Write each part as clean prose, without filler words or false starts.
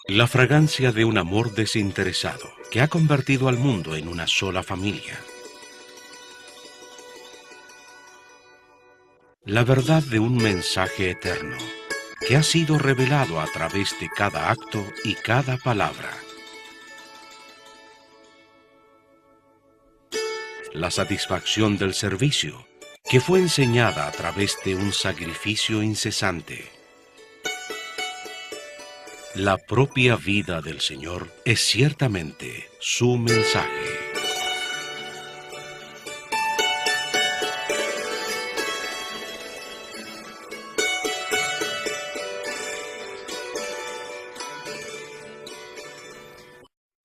La fragancia de un amor desinteresado que ha convertido al mundo en una sola familia. La verdad de un mensaje eterno que ha sido revelado a través de cada acto y cada palabra. La satisfacción del servicio que fue enseñada a través de un sacrificio incesante. La propia vida del Señor es ciertamente su mensaje.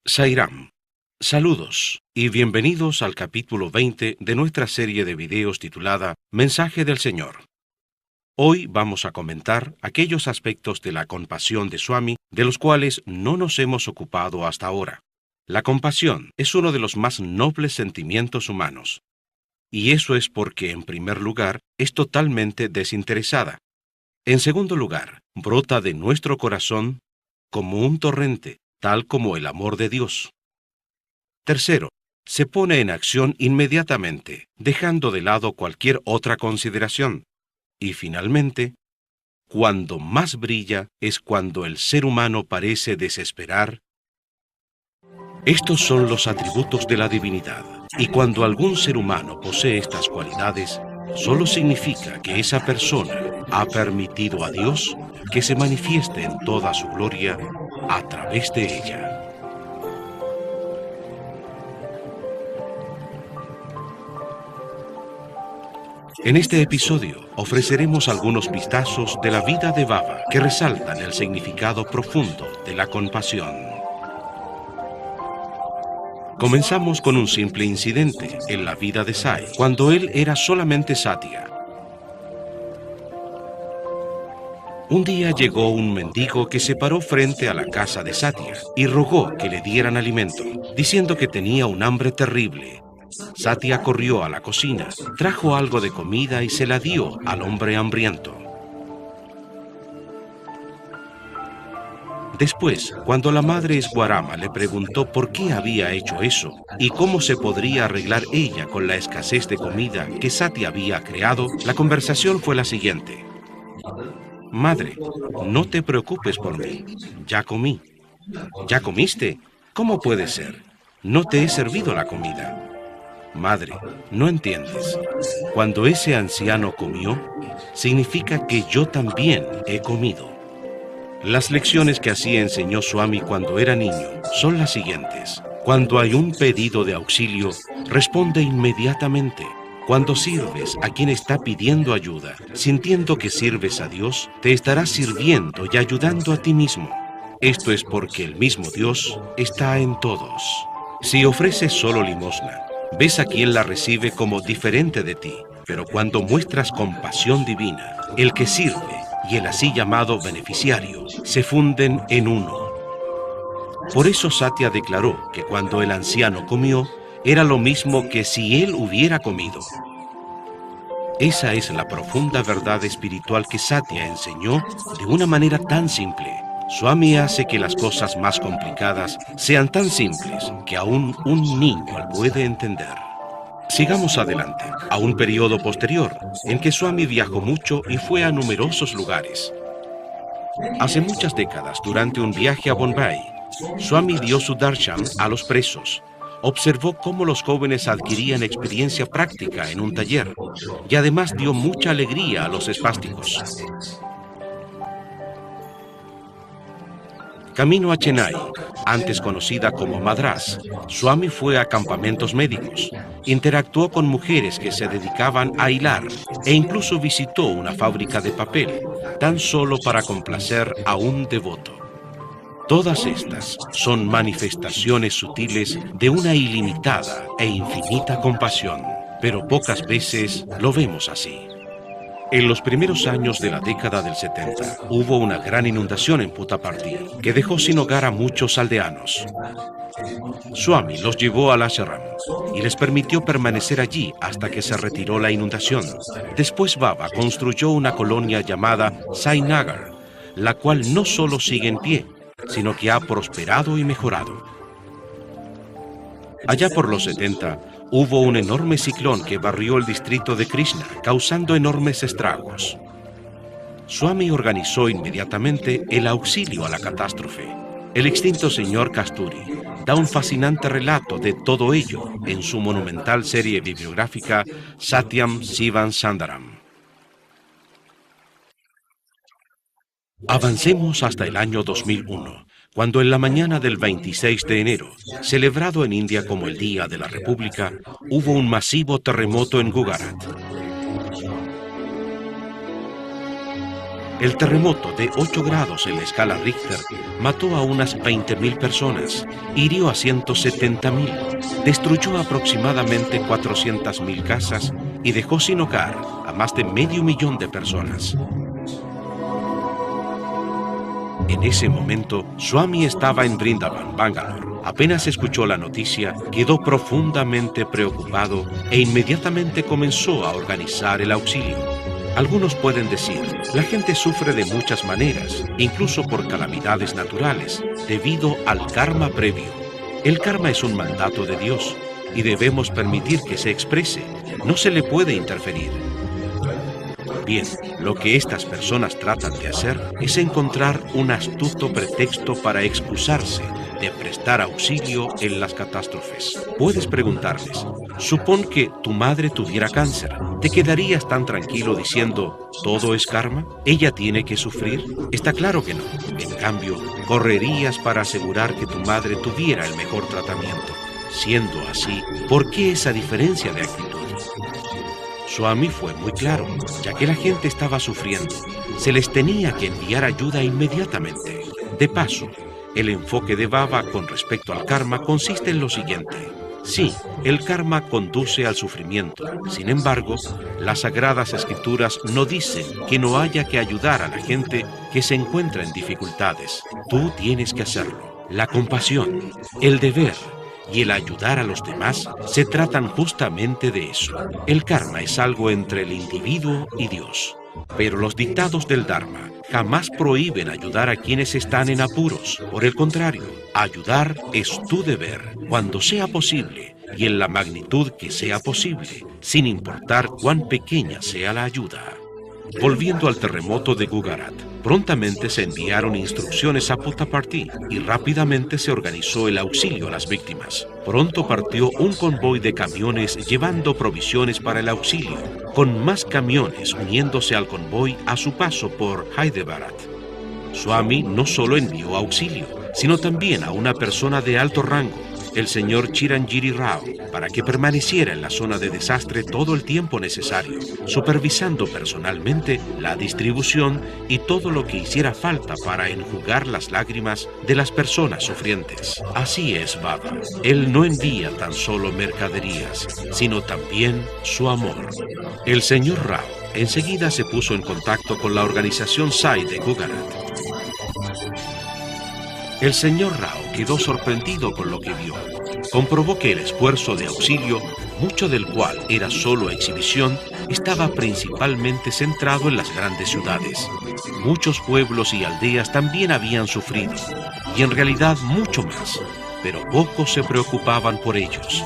Sairam, saludos y bienvenidos al capítulo 20 de nuestra serie de videos titulada Mensaje del Señor. Hoy vamos a comentar aquellos aspectos de la compasión de Swami de los cuales no nos hemos ocupado hasta ahora. La compasión es uno de los más nobles sentimientos humanos. Y eso es porque, en primer lugar, es totalmente desinteresada. En segundo lugar, brota de nuestro corazón como un torrente, tal como el amor de Dios. Tercero, se pone en acción inmediatamente, dejando de lado cualquier otra consideración. Y finalmente, cuando más brilla es cuando el ser humano parece desesperar. Estos son los atributos de la divinidad, y cuando algún ser humano posee estas cualidades, solo significa que esa persona ha permitido a Dios que se manifieste en toda su gloria a través de ella. En este episodio ofreceremos algunos vistazos de la vida de Baba que resaltan el significado profundo de la compasión. Comenzamos con un simple incidente en la vida de Sai, cuando él era solamente Satya. Un día llegó un mendigo que se paró frente a la casa de Satya y rogó que le dieran alimento, diciendo que tenía un hambre terrible. Satya corrió a la cocina, trajo algo de comida y se la dio al hombre hambriento. Después, cuando la madre Esguarama le preguntó por qué había hecho eso y cómo se podría arreglar ella con la escasez de comida que Satya había creado, la conversación fue la siguiente. Madre, no te preocupes por mí, ya comí. ¿Ya comiste? ¿Cómo puede ser? No te he servido la comida. Madre, no entiendes. Cuando ese anciano comió, significa que yo también he comido. Las lecciones que así enseñó Swami cuando era niño son las siguientes. Cuando hay un pedido de auxilio, responde inmediatamente. Cuando sirves a quien está pidiendo ayuda, sintiendo que sirves a Dios, te estarás sirviendo y ayudando a ti mismo. Esto es porque el mismo Dios está en todos. Si ofreces solo limosna, ves a quien la recibe como diferente de ti, pero cuando muestras compasión divina, el que sirve y el así llamado beneficiario se funden en uno. Por eso Satya declaró que cuando el anciano comió, era lo mismo que si él hubiera comido. Esa es la profunda verdad espiritual que Satya enseñó de una manera tan simple. Swami hace que las cosas más complicadas sean tan simples que aún un niño las puede entender. Sigamos adelante, a un periodo posterior, en que Swami viajó mucho y fue a numerosos lugares. Hace muchas décadas, durante un viaje a Bombay, Swami dio su darshan a los presos. Observó cómo los jóvenes adquirían experiencia práctica en un taller y además dio mucha alegría a los espásticos. Camino a Chennai, antes conocida como Madrás, Swami fue a campamentos médicos, interactuó con mujeres que se dedicaban a hilar e incluso visitó una fábrica de papel, tan solo para complacer a un devoto. Todas estas son manifestaciones sutiles de una ilimitada e infinita compasión, pero pocas veces lo vemos así. En los primeros años de la década del 70, hubo una gran inundación en Puttaparthi, que dejó sin hogar a muchos aldeanos. Swami los llevó al ashram y les permitió permanecer allí hasta que se retiró la inundación. Después Baba construyó una colonia llamada Sainagar, la cual no solo sigue en pie, sino que ha prosperado y mejorado. Allá por los 70, hubo un enorme ciclón que barrió el distrito de Krishna, causando enormes estragos. Swami organizó inmediatamente el auxilio a la catástrofe. El extinto señor Kasturi da un fascinante relato de todo ello en su monumental serie bibliográfica Satyam Shivam Sundaram. Avancemos hasta el año 2001, cuando en la mañana del 26 de enero, celebrado en India como el Día de la República, hubo un masivo terremoto en Gujarat. El terremoto de 8 grados en la escala Richter mató a unas 20.000 personas, hirió a 170.000, destruyó aproximadamente 400.000 casas y dejó sin hogar a más de 500.000 de personas. En ese momento, Swami estaba en Vrindavan, Bangalore. Apenas escuchó la noticia, quedó profundamente preocupado e inmediatamente comenzó a organizar el auxilio. Algunos pueden decir, la gente sufre de muchas maneras, incluso por calamidades naturales, debido al karma previo. El karma es un mandato de Dios y debemos permitir que se exprese, no se le puede interferir. Bien, lo que estas personas tratan de hacer es encontrar un astuto pretexto para excusarse de prestar auxilio en las catástrofes. Puedes preguntarles, supón que tu madre tuviera cáncer, ¿te quedarías tan tranquilo diciendo, todo es karma? ¿Ella tiene que sufrir? Está claro que no. En cambio, correrías para asegurar que tu madre tuviera el mejor tratamiento. Siendo así, ¿por qué esa diferencia de actitud? Swami fue muy claro, ya que la gente estaba sufriendo. Se les tenía que enviar ayuda inmediatamente. De paso, el enfoque de Baba con respecto al karma consiste en lo siguiente. Sí, el karma conduce al sufrimiento. Sin embargo, las Sagradas Escrituras no dicen que no haya que ayudar a la gente que se encuentra en dificultades. Tú tienes que hacerlo. La compasión, el deber y el ayudar a los demás se tratan justamente de eso. El karma es algo entre el individuo y Dios. Pero los dictados del Dharma jamás prohíben ayudar a quienes están en apuros. Por el contrario, ayudar es tu deber cuando sea posible y en la magnitud que sea posible, sin importar cuán pequeña sea la ayuda. Volviendo al terremoto de Gujarat, prontamente se enviaron instrucciones a Puttaparthi y rápidamente se organizó el auxilio a las víctimas. Pronto partió un convoy de camiones llevando provisiones para el auxilio, con más camiones uniéndose al convoy a su paso por Hyderabad. Swami no solo envió auxilio, sino también a una persona de alto rango, el señor Chiranjiri Rao, para que permaneciera en la zona de desastre todo el tiempo necesario, supervisando personalmente la distribución y todo lo que hiciera falta para enjugar las lágrimas de las personas sufrientes. Así es Baba. Él no envía tan solo mercaderías, sino también su amor. El señor Rao enseguida se puso en contacto con la organización Sai de Gujarat. El señor Rao quedó sorprendido con lo que vio. Comprobó que el esfuerzo de auxilio, mucho del cual era solo exhibición, estaba principalmente centrado en las grandes ciudades. Muchos pueblos y aldeas también habían sufrido, y en realidad mucho más, pero pocos se preocupaban por ellos.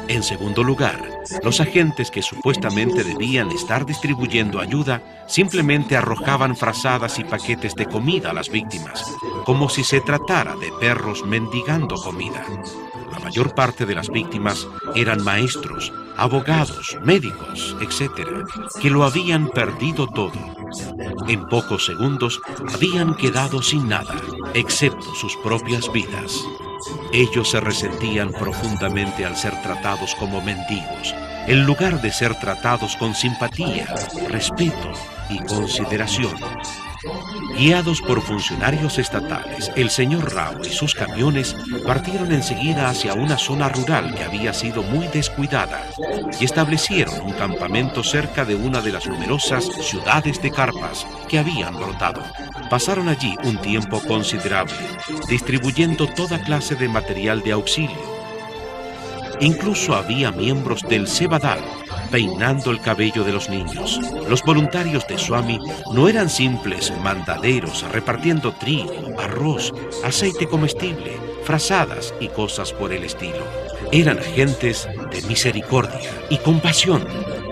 En segundo lugar, los agentes que supuestamente debían estar distribuyendo ayuda simplemente arrojaban frazadas y paquetes de comida a las víctimas, como si se tratara de perros mendigando comida. La mayor parte de las víctimas eran maestros, abogados, médicos, etc., que lo habían perdido todo. En pocos segundos habían quedado sin nada, excepto sus propias vidas. Ellos se resentían profundamente al ser tratados como mendigos, en lugar de ser tratados con simpatía, respeto y consideración. Guiados por funcionarios estatales, el señor Rao y sus camiones partieron enseguida hacia una zona rural que había sido muy descuidada y establecieron un campamento cerca de una de las numerosas ciudades de carpas que habían brotado. Pasaron allí un tiempo considerable, distribuyendo toda clase de material de auxilio. Incluso había miembros del Sevadal, peinando el cabello de los niños. Los voluntarios de Swami no eran simples mandaderos repartiendo trigo, arroz, aceite comestible, frazadas y cosas por el estilo. Eran agentes de misericordia y compasión,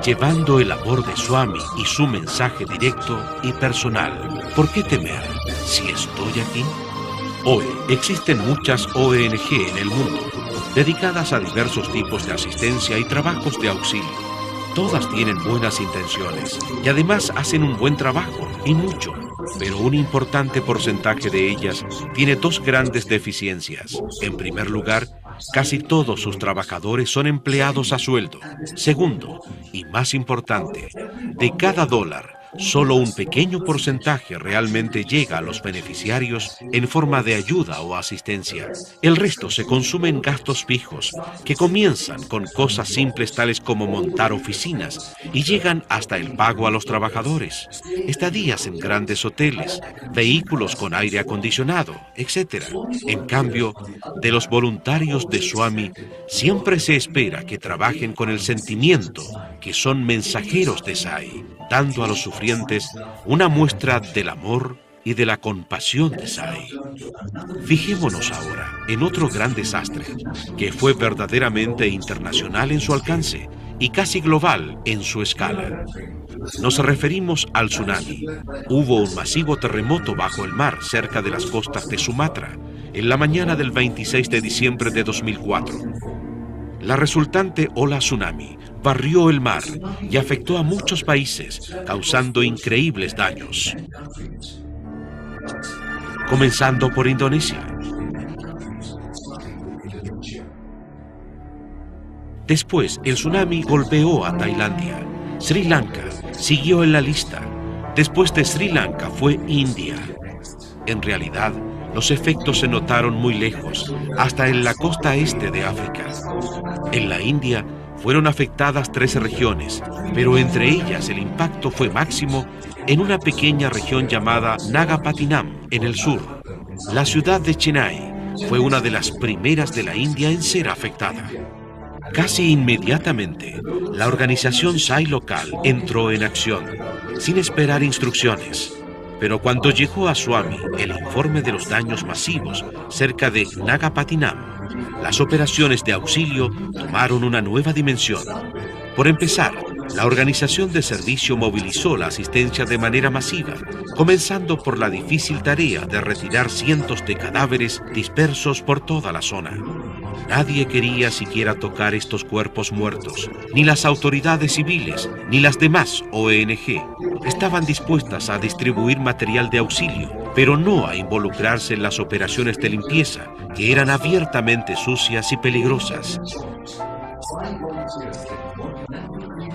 llevando el amor de Swami y su mensaje directo y personal. ¿Por qué temer si estoy aquí? Hoy existen muchas ONG en el mundo, dedicadas a diversos tipos de asistencia y trabajos de auxilio. Todas tienen buenas intenciones y además hacen un buen trabajo, y mucho. Pero un importante porcentaje de ellas tiene dos grandes deficiencias. En primer lugar, casi todos sus trabajadores son empleados a sueldo. Segundo, y más importante, de cada dólar, solo un pequeño porcentaje realmente llega a los beneficiarios en forma de ayuda o asistencia. El resto se consume en gastos fijos, que comienzan con cosas simples tales como montar oficinas y llegan hasta el pago a los trabajadores, estadías en grandes hoteles, vehículos con aire acondicionado, etc. En cambio, de los voluntarios de Swami, siempre se espera que trabajen con el sentimiento que son mensajeros de Sai, dando a los sufrientes una muestra del amor y de la compasión de Sai. Fijémonos ahora en otro gran desastre, que fue verdaderamente internacional en su alcance y casi global en su escala. Nos referimos al tsunami. Hubo un masivo terremoto bajo el mar cerca de las costas de Sumatra en la mañana del 26 de diciembre de 2004. La resultante ola tsunami barrió el mar y afectó a muchos países, causando increíbles daños. Comenzando por Indonesia. Después, el tsunami golpeó a Tailandia. Sri Lanka siguió en la lista. Después de Sri Lanka fue India. En realidad, los efectos se notaron muy lejos, hasta en la costa este de África. En la India fueron afectadas 13 regiones, pero entre ellas el impacto fue máximo en una pequeña región llamada Nagapattinam, en el sur. La ciudad de Chennai fue una de las primeras de la India en ser afectada. Casi inmediatamente, la organización Sai local entró en acción, sin esperar instrucciones. Pero cuando llegó a Swami el informe de los daños masivos cerca de Nagapattinam, las operaciones de auxilio tomaron una nueva dimensión. Por empezar, la organización de servicio movilizó la asistencia de manera masiva, comenzando por la difícil tarea de retirar cientos de cadáveres dispersos por toda la zona. Nadie quería siquiera tocar estos cuerpos muertos, ni las autoridades civiles, ni las demás ONG. Estaban dispuestas a distribuir material de auxilio, pero no a involucrarse en las operaciones de limpieza, que eran abiertamente sucias y peligrosas.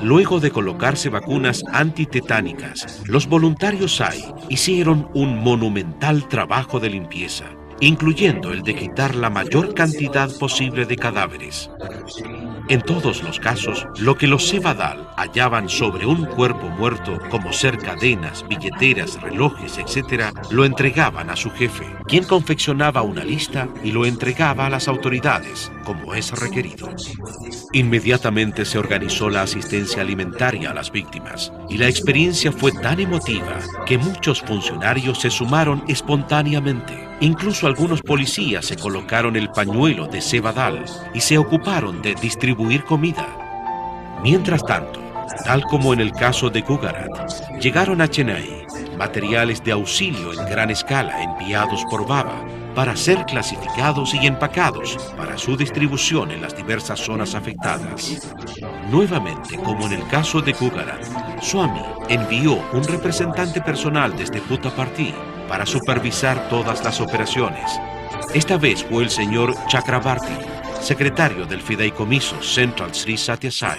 Luego de colocarse vacunas antitetánicas, los voluntarios Sai hicieron un monumental trabajo de limpieza, incluyendo el de quitar la mayor cantidad posible de cadáveres. En todos los casos, lo que los Sevadal hallaban sobre un cuerpo muerto, como ser cadenas, billeteras, relojes, etc., lo entregaban a su jefe, quien confeccionaba una lista y lo entregaba a las autoridades, como es requerido. Inmediatamente se organizó la asistencia alimentaria a las víctimas, y la experiencia fue tan emotiva que muchos funcionarios se sumaron espontáneamente. Incluso algunos policías se colocaron el pañuelo de Sevadal y se ocuparon de distribuir comida. Mientras tanto, tal como en el caso de Gujarat, llegaron a Chennai materiales de auxilio en gran escala enviados por Baba para ser clasificados y empacados para su distribución en las diversas zonas afectadas. Nuevamente, como en el caso de Gujarat, Swami envió un representante personal desde Puttaparthi para supervisar todas las operaciones. Esta vez fue el señor Chakrabarti, secretario del fideicomiso Central Sri Sathya Sai.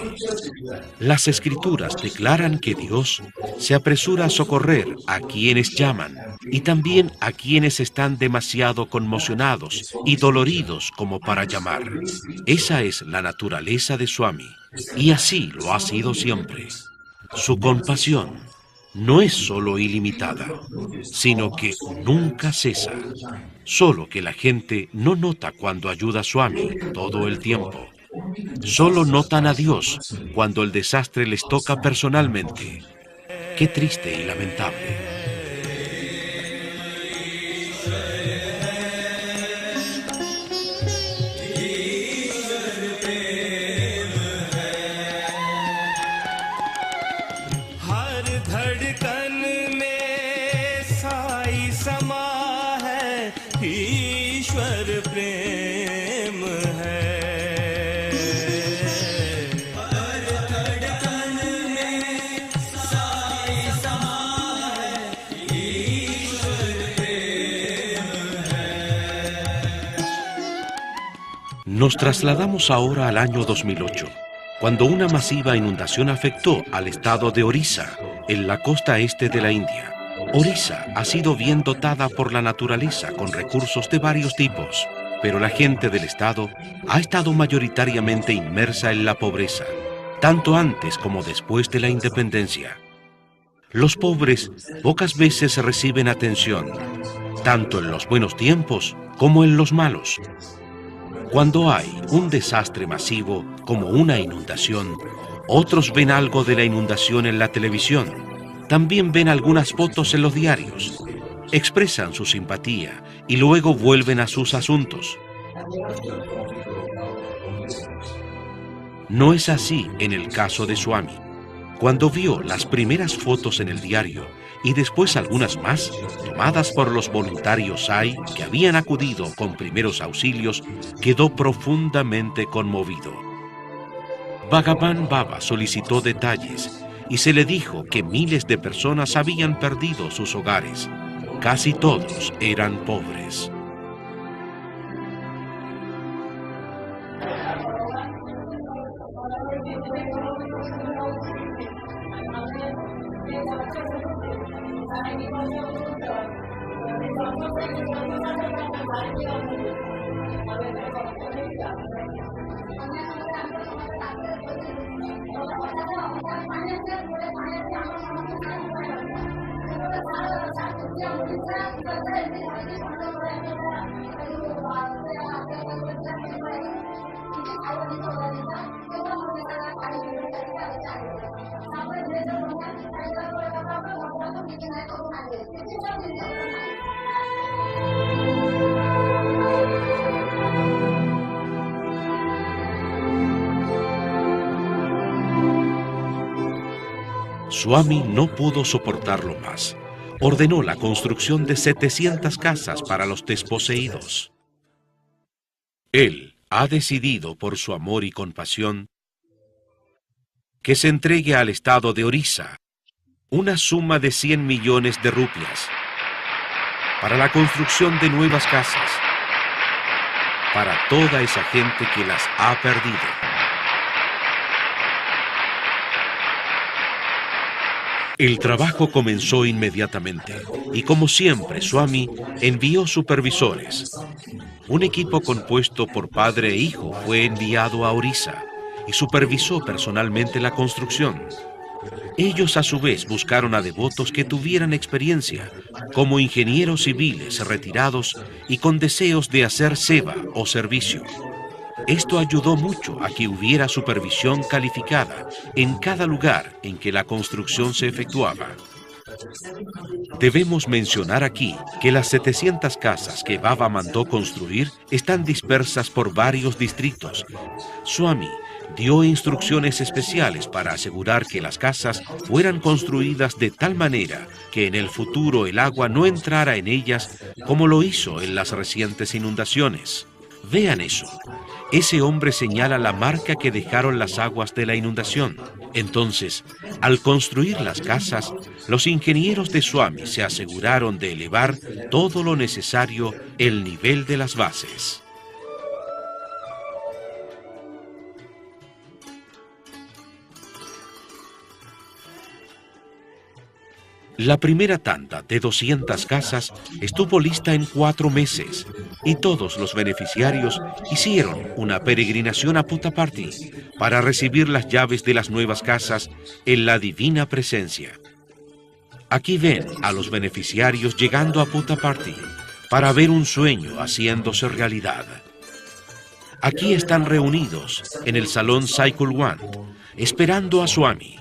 Las escrituras declaran que Dios se apresura a socorrer a quienes llaman y también a quienes están demasiado conmocionados y doloridos como para llamar. Esa es la naturaleza de Swami, y así lo ha sido siempre. Su compasión no es solo ilimitada, sino que nunca cesa. Solo que la gente no nota cuando ayuda a Swami todo el tiempo. Solo notan a Dios cuando el desastre les toca personalmente. Qué triste y lamentable. Nos trasladamos ahora al año 2008, cuando una masiva inundación afectó al estado de Orissa, en la costa este de la India. Orissa ha sido bien dotada por la naturaleza con recursos de varios tipos, pero la gente del estado ha estado mayoritariamente inmersa en la pobreza, tanto antes como después de la independencia. Los pobres pocas veces reciben atención, tanto en los buenos tiempos como en los malos. Cuando hay un desastre masivo, como una inundación, otros ven algo de la inundación en la televisión. También ven algunas fotos en los diarios. Expresan su simpatía y luego vuelven a sus asuntos. No es así en el caso de Swami. Cuando vio las primeras fotos en el diario y después algunas más, tomadas por los voluntarios SAI que habían acudido con primeros auxilios, quedó profundamente conmovido. Bhagavan Baba solicitó detalles y se le dijo que miles de personas habían perdido sus hogares. Casi todos eran pobres. Swami no pudo soportarlo más. Ordenó la construcción de 700 casas para los desposeídos. Él ha decidido, por su amor y compasión, que se entregue al estado de Orissa una suma de 100 millones de rupias para la construcción de nuevas casas para toda esa gente que las ha perdido. El trabajo comenzó inmediatamente y, como siempre, Swami envió supervisores. Un equipo compuesto por padre e hijo fue enviado a Orissa y supervisó personalmente la construcción. Ellos a su vez buscaron a devotos que tuvieran experiencia, como ingenieros civiles retirados y con deseos de hacer seva o servicio. Esto ayudó mucho a que hubiera supervisión calificada en cada lugar en que la construcción se efectuaba. Debemos mencionar aquí que las 700 casas que Baba mandó construir están dispersas por varios distritos. Swami dio instrucciones especiales para asegurar que las casas fueran construidas de tal manera que en el futuro el agua no entrara en ellas como lo hizo en las recientes inundaciones. Vean eso. Ese hombre señala la marca que dejaron las aguas de la inundación. Entonces, al construir las casas, los ingenieros de Swami se aseguraron de elevar todo lo necesario el nivel de las bases. La primera tanda de 200 casas estuvo lista en 4 meses y todos los beneficiarios hicieron una peregrinación a Puttaparthi para recibir las llaves de las nuevas casas en la divina presencia. Aquí ven a los beneficiarios llegando a Puttaparthi para ver un sueño haciéndose realidad. Aquí están reunidos en el salón Saikulwant, esperando a Swami.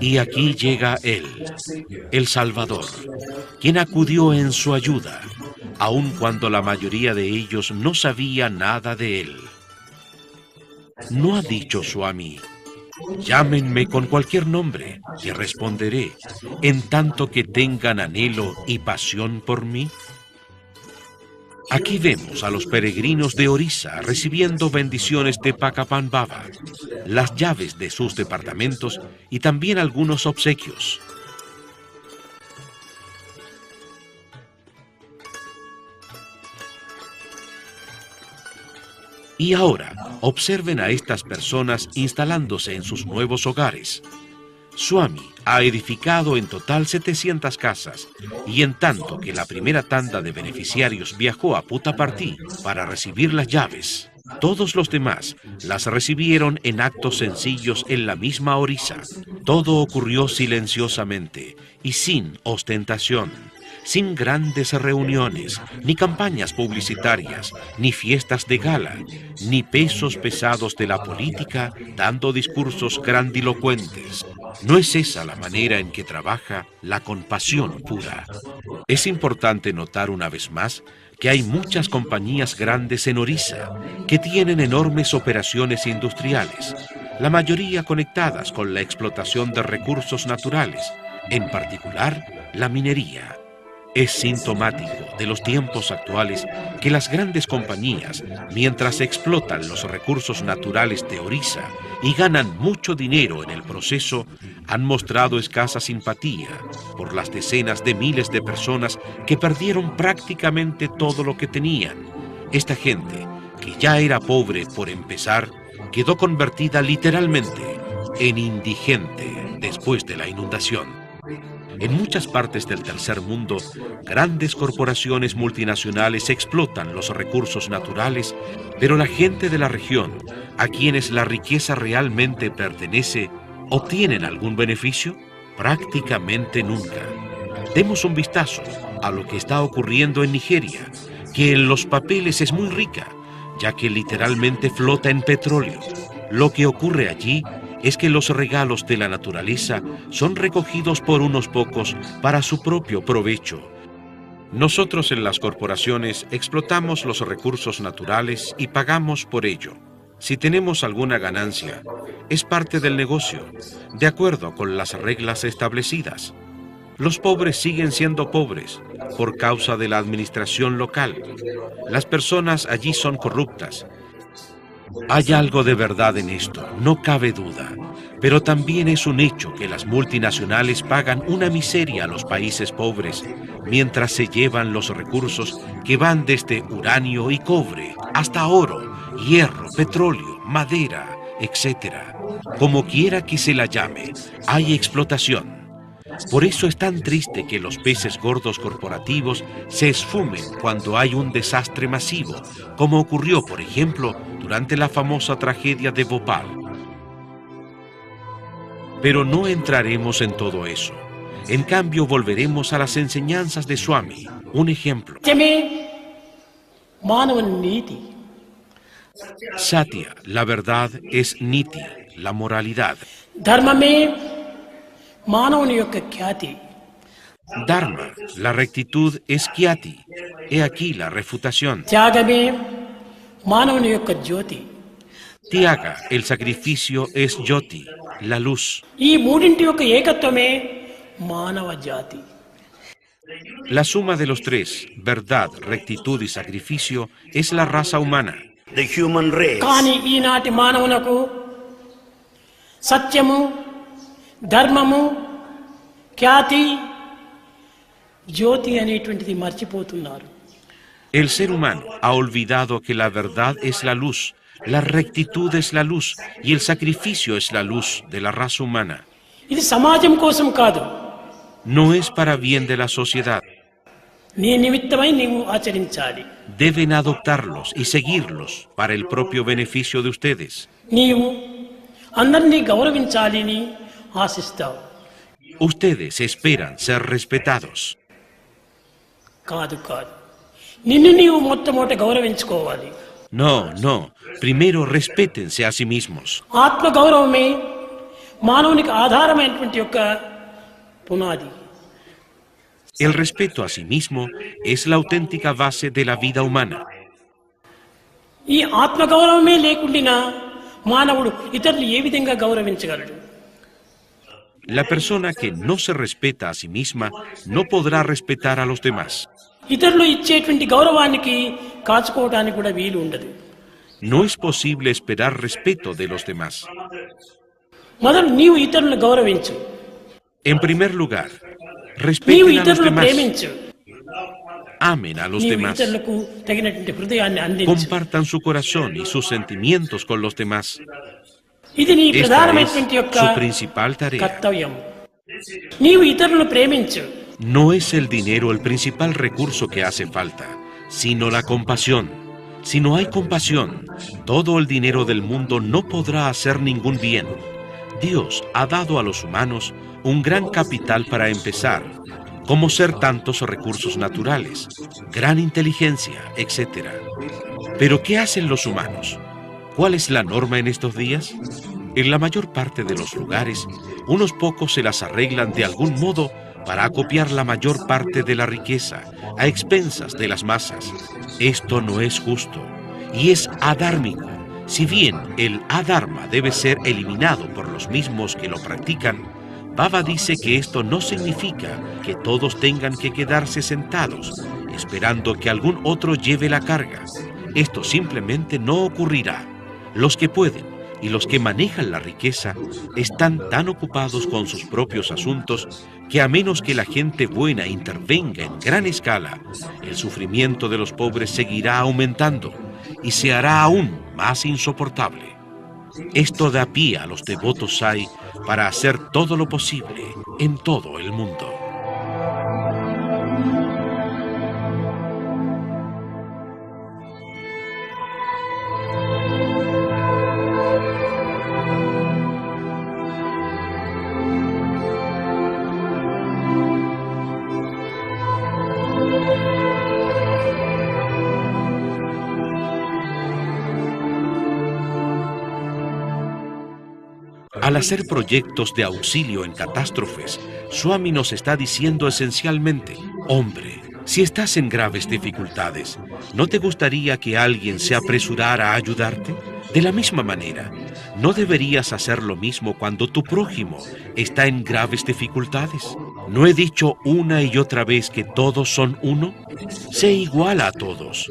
Y aquí llega él, el Salvador, quien acudió en su ayuda, aun cuando la mayoría de ellos no sabía nada de él. ¿No ha dicho Swami: llámenme con cualquier nombre, que responderé, en tanto que tengan anhelo y pasión por mí? Aquí vemos a los peregrinos de Orissa recibiendo bendiciones de Pakapan Baba, las llaves de sus departamentos y también algunos obsequios. Y ahora, observen a estas personas instalándose en sus nuevos hogares. Swami ha edificado en total 700 casas, y en tanto que la primera tanda de beneficiarios viajó a Puttaparthi para recibir las llaves, todos los demás las recibieron en actos sencillos en la misma Orissa. Todo ocurrió silenciosamente y sin ostentación, sin grandes reuniones, ni campañas publicitarias, ni fiestas de gala, ni pesos pesados de la política dando discursos grandilocuentes. No es esa la manera en que trabaja la compasión pura. Es importante notar una vez más que hay muchas compañías grandes en Orissa que tienen enormes operaciones industriales, la mayoría conectadas con la explotación de recursos naturales, en particular la minería. Es sintomático de los tiempos actuales que las grandes compañías, mientras explotan los recursos naturales de Orissa y ganan mucho dinero en el proceso, han mostrado escasa simpatía por las decenas de miles de personas que perdieron prácticamente todo lo que tenían. Esta gente, que ya era pobre por empezar, quedó convertida literalmente en indigente después de la inundación. En muchas partes del tercer mundo, grandes corporaciones multinacionales explotan los recursos naturales, pero la gente de la región, a quienes la riqueza realmente pertenece, ¿obtienen algún beneficio? Prácticamente nunca. Demos un vistazo a lo que está ocurriendo en Nigeria, que en los papeles es muy rica, ya que literalmente flota en petróleo. Lo que ocurre allí es que los regalos de la naturaleza son recogidos por unos pocos para su propio provecho. Nosotros en las corporaciones explotamos los recursos naturales y pagamos por ello. Si tenemos alguna ganancia, es parte del negocio, de acuerdo con las reglas establecidas. Los pobres siguen siendo pobres por causa de la administración local. Las personas allí son corruptas. Hay algo de verdad en esto, no cabe duda, pero también es un hecho que las multinacionales pagan una miseria a los países pobres, mientras se llevan los recursos que van desde uranio y cobre hasta oro, hierro, petróleo, madera, etc. Como quiera que se la llame, hay explotación. Por eso es tan triste que los peces gordos corporativos se esfumen cuando hay un desastre masivo, como ocurrió, por ejemplo, durante la famosa tragedia de Bhopal. Pero no entraremos en todo eso. En cambio, volveremos a las enseñanzas de Swami. Un ejemplo. Satya, la verdad, es Niti, la moralidad. Dharma, la rectitud, es Kyati. He aquí la refutación. Tyaga, el sacrificio, es Jyoti, la luz. La suma de los tres, verdad, rectitud y sacrificio, es la raza humana. The human race. ధర్మము ఖ్యాతి జ్యోతి అనేటువంటిది మర్చిపోతున్నారు. El ser humano ha olvidado que la verdad es la luz, la rectitud es la luz y el sacrificio es la luz de la raza humana. ఇది సమాజం కోసం కాదు. No es para bien de la sociedad. నీ నిమిత్తమై నీవు ఆచరించాలి. Deben adoptarlos y seguirlos para el propio beneficio de ustedes. నీవు అందరినీ గౌరవించాలని ఆశిస్తావు. Ustedes esperan ser respetados. కాదు కాదు, నిన్ను నీవు మొట్టమొదట గౌరవించుకోవాలి. No, no. Primero respétense a sí mismos. ఆత్మ గౌరవమే మానవునికి ఆధారమైనటువంటి యొక్క పునాది. El respeto a sí mismo es la auténtica base de la vida humana. ఈ ఆత్మ గౌరవమే లేకుండా మానవుడు ఇతరులు ఏ విధంగా గౌరవించగలడు? La persona que no se respeta a sí misma no podrá respetar a los demás. ఇతరులు ఇచ్చేటువంటి గౌరవానికి కాచుకోవడానికి కూడా వీలు ఉండదు. No es posible esperar respeto de los demás. మొదలు నీవు ఇతరులను గౌరవించు, En primer lugar, నీవు respeten a los ఇతరులను demás. ప్రేమించు, Amen a los నీవు demás. ఇతరులకు తగినటువంటి హృదయాన్ని అందించు. Compartan su corazón y sus sentimientos con los demás. ఇది నీ Esta ప్రధానమైనటువంటి es యొక్క su principal tarea. కర్తవ్యం. నీవు ఇతరులను ప్రేమించు, No es el dinero el principal recurso que hace falta, sino la compasión. Si no hay compasión, todo el dinero del mundo no podrá hacer ningún bien. Dios ha dado a los humanos un gran capital para empezar, como ser tantos recursos naturales, gran inteligencia, etc. Pero ¿qué hacen los humanos? ¿Cuál es la norma en estos días? En la mayor parte de los lugares, unos pocos se las arreglan de algún modo para acopiar la mayor parte de la riqueza a expensas de las masas. Esto no es justo y es adármico. Si bien el adharma debe ser eliminado por los mismos que lo practican, Baba dice que esto no significa que todos tengan que quedarse sentados, esperando que algún otro lleve la carga. Esto simplemente no ocurrirá. Los que pueden y los que manejan la riqueza están tan ocupados con sus propios asuntos que a menos que la gente buena intervenga en gran escala, el sufrimiento de los pobres seguirá aumentando y se hará aún más insoportable. Esto da pie a los devotos Sai para hacer todo lo posible en todo el mundo. Al hacer proyectos de auxilio en catástrofes, Swami nos está diciendo esencialmente: hombre, si estás en graves dificultades, ¿no te gustaría que alguien se apresurara a ayudarte? De la misma manera, ¿no deberías hacer lo mismo cuando tu prójimo está en graves dificultades? ¿No he dicho una y otra vez que todos son uno? Sé igual a todos.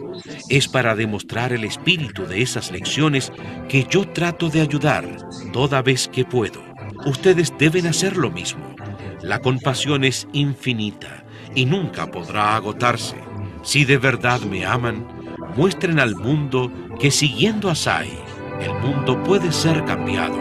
Es para demostrar el espíritu de esas lecciones que yo trato de ayudar toda vez que puedo. Ustedes deben hacer lo mismo. La compasión es infinita y nunca podrá agotarse. Si de verdad me aman, muestren al mundo que siguiendo a Sai, el mundo puede ser cambiado.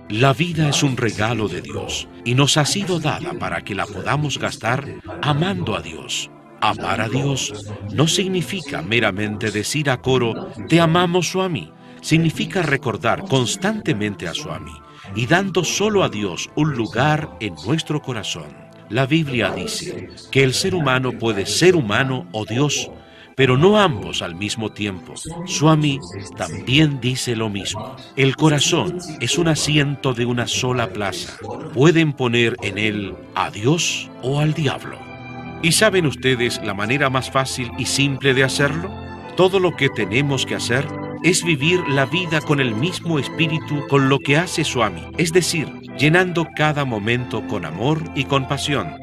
La vida es un regalo de Dios y nos ha sido dada para que la podamos gastar amando a Dios. Amar a Dios no significa meramente decir a coro, te amamos Swami. Significa recordar constantemente a Swami y dando solo a Dios un lugar en nuestro corazón. La Biblia dice que el ser humano puede ser humano o Dios, pero no ambos al mismo tiempo. Swami también dice lo mismo. El corazón es un asiento de una sola plaza. Pueden poner en él a Dios o al diablo. ¿Y saben ustedes la manera más fácil y simple de hacerlo? Todo lo que tenemos que hacer es vivir la vida con el mismo espíritu con lo que hace Swami, es decir, llenando cada momento con amor y compasión.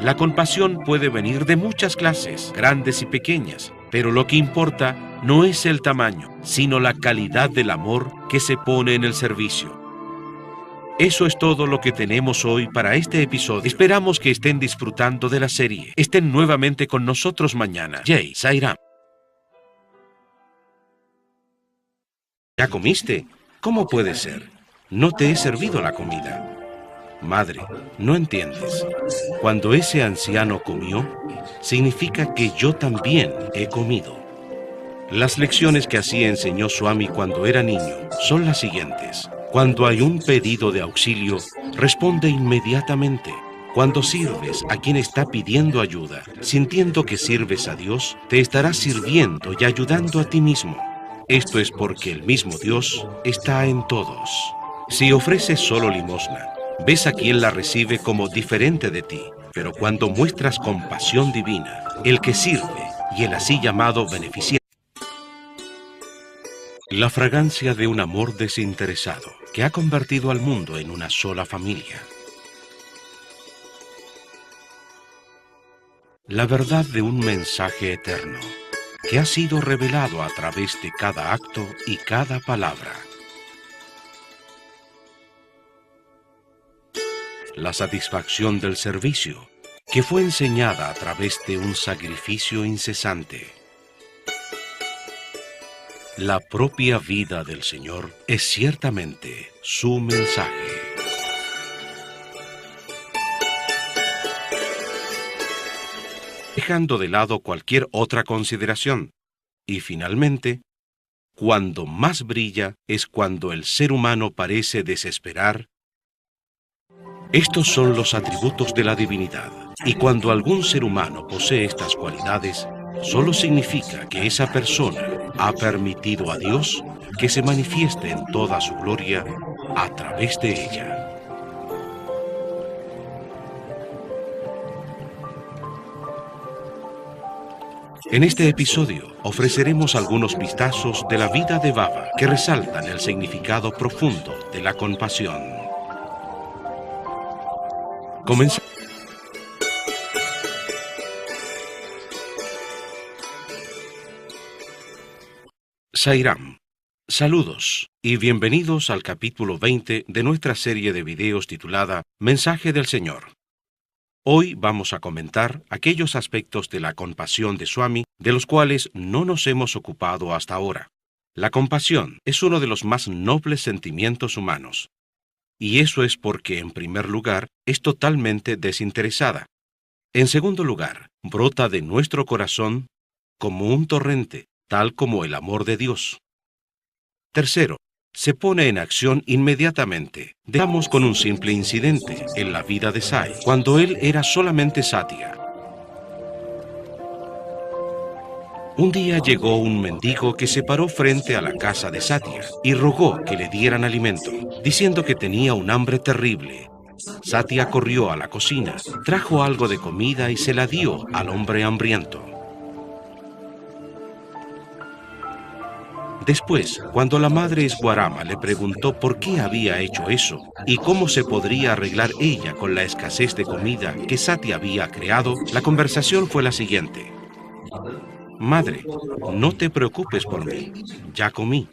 La compasión puede venir de muchas clases, grandes y pequeñas, pero lo que importa no es el tamaño, sino la calidad del amor que se pone en el servicio. Eso es todo lo que tenemos hoy para este episodio. Esperamos que estén disfrutando de la serie. Estén nuevamente con nosotros mañana. Jai Sairam. ¿Ya comiste? ¿Cómo puede ser? No te he servido la comida. Madre, no entiendes. Cuando ese anciano comió, significa que yo también he comido. Las lecciones que así enseñó Swami cuando era niño son las siguientes. Cuando hay un pedido de auxilio, responde inmediatamente. Cuando sirves a quien está pidiendo ayuda, sintiendo que sirves a Dios, te estarás sirviendo y ayudando a ti mismo. Esto es porque el mismo Dios está en todos. Si ofreces solo limosna, ves a quien la recibe como diferente de ti, pero cuando muestras compasión divina, el que sirve y el así llamado beneficiario, la fragancia de un amor desinteresado que ha convertido al mundo en una sola familia. La verdad de un mensaje eterno que ha sido revelado a través de cada acto y cada palabra. La satisfacción del servicio que fue enseñada a través de un sacrificio incesante. La propia vida del Señor es ciertamente su mensaje. Dejando de lado cualquier otra consideración. Y finalmente, cuando más brilla es cuando el ser humano parece desesperar. Estos son los atributos de la divinidad, y cuando algún ser humano posee estas cualidades, solo significa que esa persona ha permitido a Dios que se manifieste en toda su gloria a través de ella. En este episodio ofreceremos algunos vistazos de la vida de Baba que resaltan el significado profundo de la compasión. Comenzamos. Sairam. Saludos y bienvenidos al capítulo 20 de nuestra serie de videos titulada Mensaje del Señor. Hoy vamos a comentar aquellos aspectos de la compasión de Swami de los cuales no nos hemos ocupado hasta ahora. La compasión es uno de los más nobles sentimientos humanos. Y eso es porque, en primer lugar, es totalmente desinteresada. En segundo lugar, brota de nuestro corazón como un torrente, tal como el amor de Dios. Tercero, se pone en acción inmediatamente. Dejamos con un simple incidente en la vida de Sai, cuando él era solamente Satya. Un día llegó un mendigo que se paró frente a la casa de Satya y rogó que le dieran alimento, diciendo que tenía un hambre terrible. Satya corrió a la cocina, trajo algo de comida y se la dio al hombre hambriento. Después, cuando la madre Esguarama le preguntó por qué había hecho eso y cómo se podría arreglar ella con la escasez de comida que Satya había creado, la conversación fue la siguiente. Madre, no te preocupes por mí, ya comí.